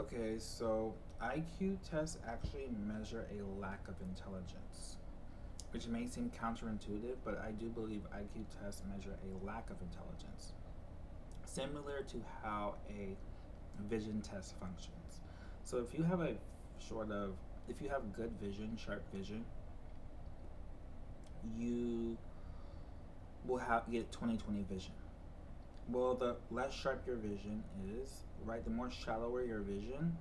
Okay, so IQ tests actually measure a lack of intelligence, which may seem counterintuitive, but I do believe IQ tests measure a lack of intelligence, similar to how a vision test functions. So if you have a sort of, if you have good vision, sharp vision, you will have get 20/20 vision. Well, the less sharp your vision is, right, the more shallower your vision,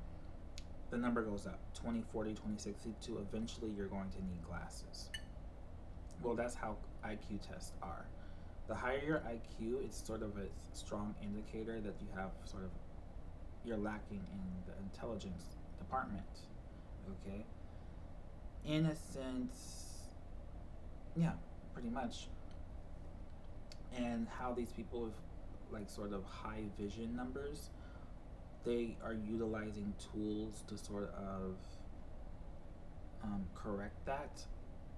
the number goes up 20/40, 20/60 to eventually you're going to need glasses. Well, that's how IQ tests are. The higher your IQ, it's sort of a strong indicator that you have sort of, you're lacking in the intelligence department. Okay? In a sense, yeah, pretty much. And how these people with like sort of high vision numbers, they are utilizing tools to sort of correct that,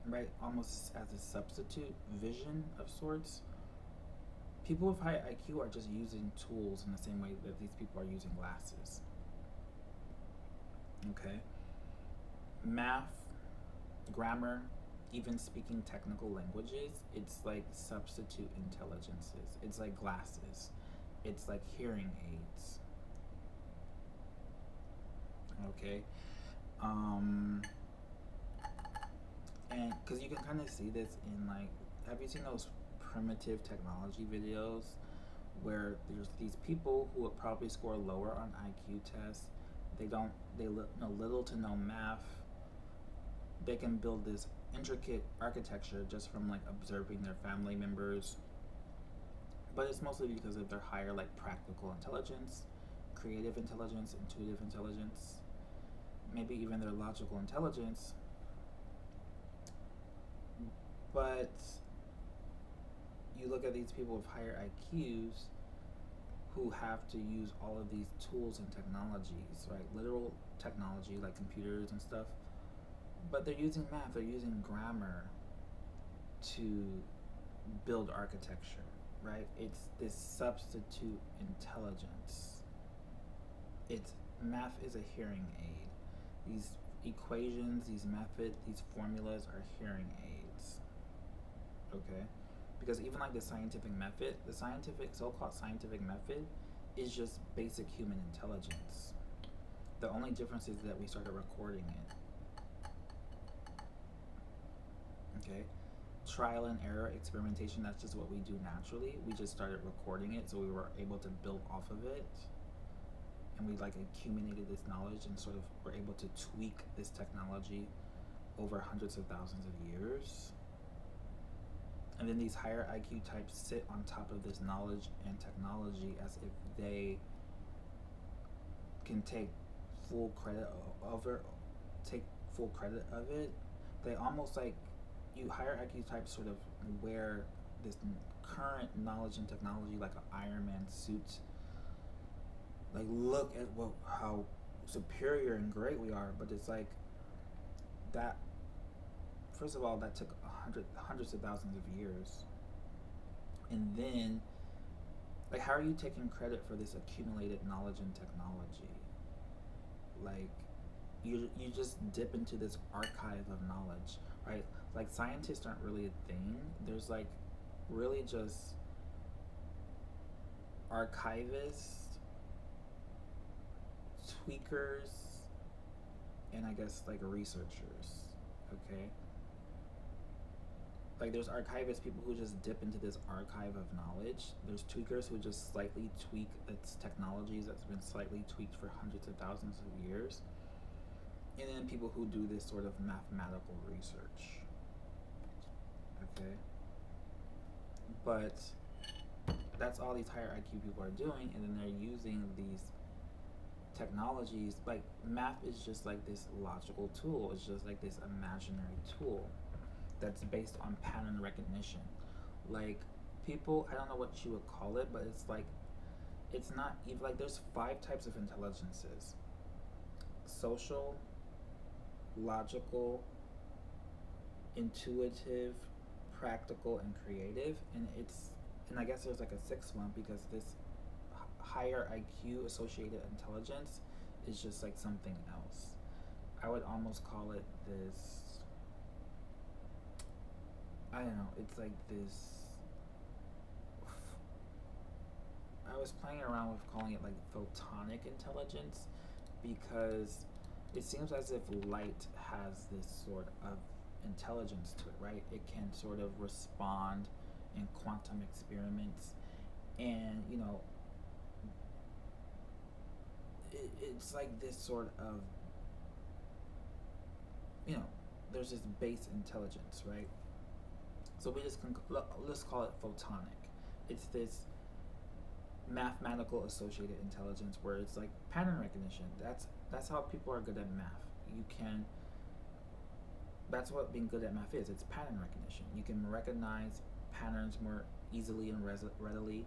right? Almost as a substitute vision of sorts. People with high IQ are just using tools in the same way that these people are using glasses. Okay? Math, grammar, even speaking technical languages, it's like substitute intelligences. It's like glasses. It's like hearing aids. Okay? Um, and because you can kind of see this in like, have you seen those primitive technology videos where there's these people who would probably score lower on IQ tests. They don't, they know little to no math. They can build this intricate architecture just from like observing their family members. But it's mostly because of their higher like practical intelligence, creative intelligence, intuitive intelligence, maybe even their logical intelligence. But you look at these people with higher IQs who have to use all of these tools and technologies, right? Literal technology like computers and stuff. But they're using math, they're using grammar to build architecture, right? It's this substitute intelligence. It's math is a hearing aid. These equations, these methods, these formulas are hearing aids. Okay? Because even like the scientific method, the scientific so-called scientific method is just basic human intelligence. The only difference is that we started recording it. Okay? Trial and error experimentation, that's just what we do naturally. We just started recording it so we were able to build off of it. And we like accumulated this knowledge and sort of were able to tweak this technology over hundreds of thousands of years. And then these higher IQ types sit on top of this knowledge and technology as if they can take full credit of it, take full credit of it. They almost like, you higher IQ types sort of wear this current knowledge and technology like an Iron Man suit. Like look at what how superior and great we are, but it's like that. First of all, that took hundreds of thousands of years, and then like how are you taking credit for this accumulated knowledge and technology? Like you just dip into this archive of knowledge, right? Like scientists aren't really a thing. There's like really just archivists, tweakers, and I guess like researchers. Okay? Like there's archivists, people who just dip into this archive of knowledge. There's tweakers who just slightly tweak its technologies that's been slightly tweaked for hundreds of thousands of years. And then people who do this sort of mathematical research. Okay? But that's all these higher IQ people are doing, and then they're using these technologies. Like math is just like this logical tool, it's just like this imaginary tool that's based on pattern recognition. Like people, I don't know what you would call it, but it's like, it's not even like, there's five types of intelligences: social, logical, intuitive, practical, and creative. And I guess there's like a sixth one because this higher IQ associated intelligence is just like something else. I would almost call it this. I don't know. It's like this. I was playing around with calling it like photonic intelligence because it seems as if light has this sort of intelligence to it, right? It can sort of respond in quantum experiments, and it's like this sort of you know there's this base intelligence, right? So let's call it photonic. It's this mathematical associated intelligence where it's like pattern recognition. That's how people are good at math. You can That's what being good at math is. It's pattern recognition. You can recognize patterns more easily and readily.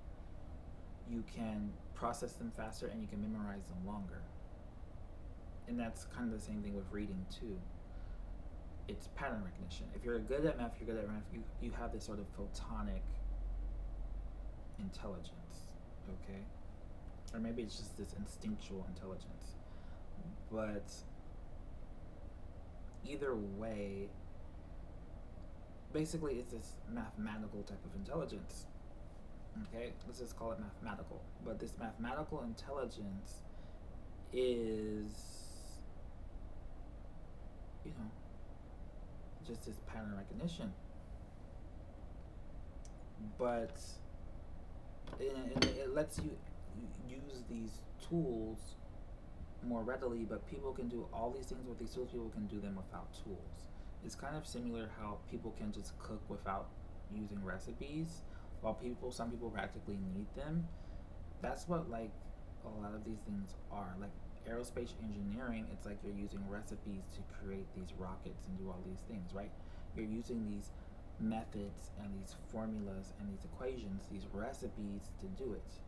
You can process them faster, and you can memorize them longer. And that's kind of the same thing with reading too. It's pattern recognition. If you're good at math, you have this sort of photonic intelligence, okay? Or maybe it's just this instinctual intelligence. But either way, basically it's this mathematical type of intelligence. Okay, let's just call it mathematical. But this mathematical intelligence is, just this pattern recognition. But it lets you use these tools more readily, but people can do all these things with these tools. People can do them without tools. It's kind of similar how people can just cook without using recipes, while some people practically need them. That's what like a lot of these things are. Like aerospace engineering, it's like you're using recipes to create these rockets and do all these things, right? You're using these methods and these formulas and these equations, these recipes to do it.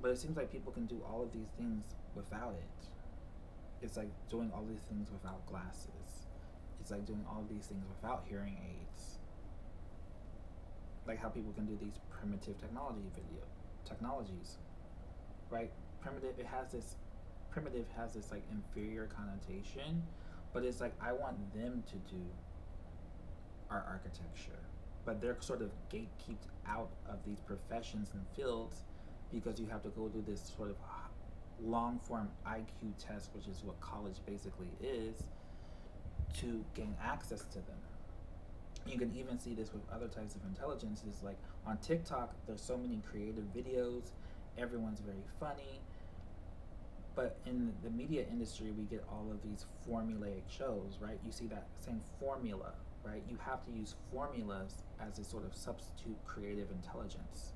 But it seems like people can do all of these things without it. It's like doing all these things without glasses. It's like doing all these things without hearing aids. Like how people can do these technologies, right? Primitive has this like inferior connotation, but it's like I want them to do our architecture, but they're sort of gatekept out of these professions and fields because you have to go through this sort of long form IQ test, which is what college basically is, to gain access to them. You can even see this with other types of intelligences. Like on TikTok, there's so many creative videos, everyone's very funny. But in the media industry, we get all of these formulaic shows, right? You see that same formula, right? You have to use formulas as a sort of substitute creative intelligence,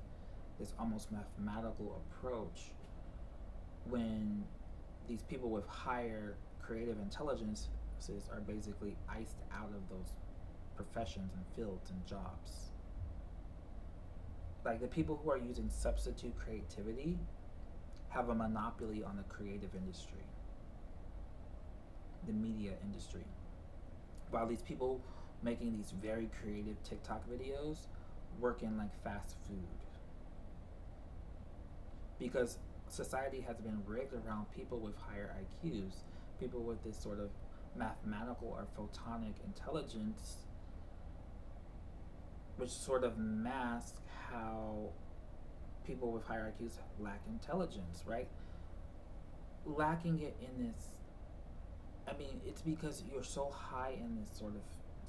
this almost mathematical approach, when these people with higher creative intelligences are basically iced out of those professions and fields and jobs. Like the people who are using substitute creativity have a monopoly on the creative industry, the media industry. While these people making these very creative TikTok videos work in like fast food. Because society has been rigged around people with higher IQs, people with this sort of mathematical or photonic intelligence, which sort of mask how people with higher IQs lack intelligence, right? Lacking it in this, I mean, it's because you're so high in this sort of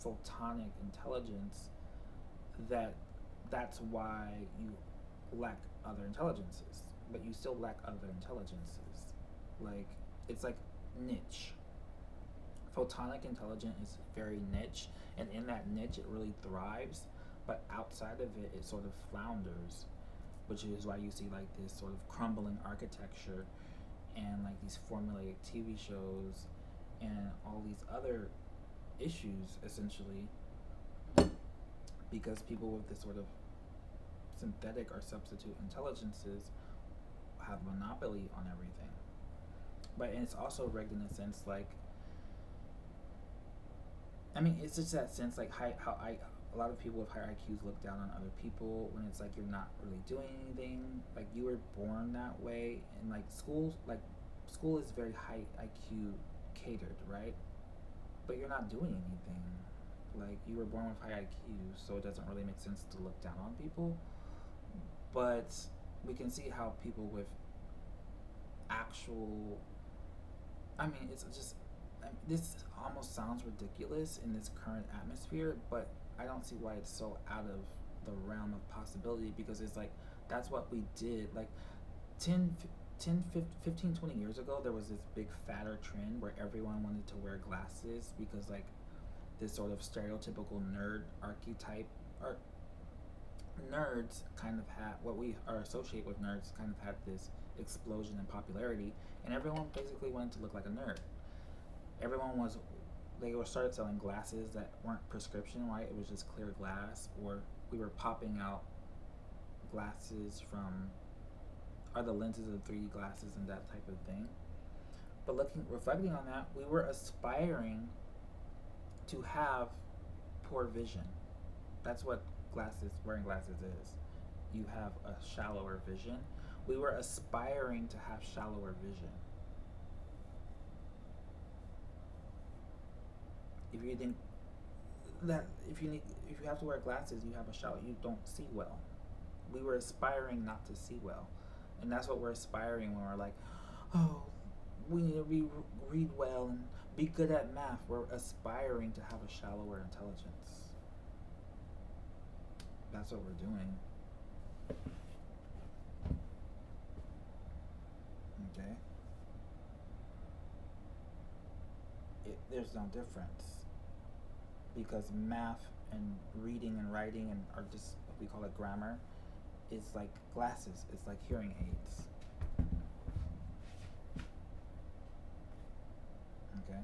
photonic intelligence that that's why you lack other intelligences, but you still lack other intelligences. Like, it's like niche. Photonic intelligence is very niche, and in that niche, it really thrives, but outside of it, it sort of flounders, which is why you see like this sort of crumbling architecture and like these formulaic TV shows and all these other issues essentially, because people with this sort of synthetic or substitute intelligences have monopoly on everything. But it's also rigged in a sense like, I mean, it's just that sense like a lot of people with higher IQs look down on other people when it's like you're not really doing anything. Like you were born that way, and like schools, like school is very high IQ catered, right? But you're not doing anything. Like, you were born with high IQ, so it doesn't really make sense to look down on people. But we can see how people with actual, I mean, it's just, this almost sounds ridiculous in this current atmosphere, but I don't see why it's so out of the realm of possibility, because it's like that's what we did. Like 10, 10 15, 20 years ago, there was this big fatter trend where everyone wanted to wear glasses because, like, this sort of stereotypical nerd archetype, or nerds kind of had, what we are associate with nerds kind of had this explosion in popularity, and everyone basically wanted to look like a nerd. Everyone was, they were started selling glasses that weren't prescription, right? It was just clear glass, or we were popping out glasses from, are the lenses of 3D glasses and that type of thing. But reflecting on that, we were aspiring to have poor vision. That's what wearing glasses is. You have a shallower vision. We were aspiring to have shallower vision. If you think that if you have to wear glasses, you have a shallow, you don't see well. We were aspiring not to see well, and that's what we're aspiring when we're like, oh, we need to read well and be good at math. We're aspiring to have a shallower intelligence. That's what we're doing. Okay. There's no difference, because math and reading and writing and are just, we call it grammar, is like glasses. It's like hearing aids. Okay.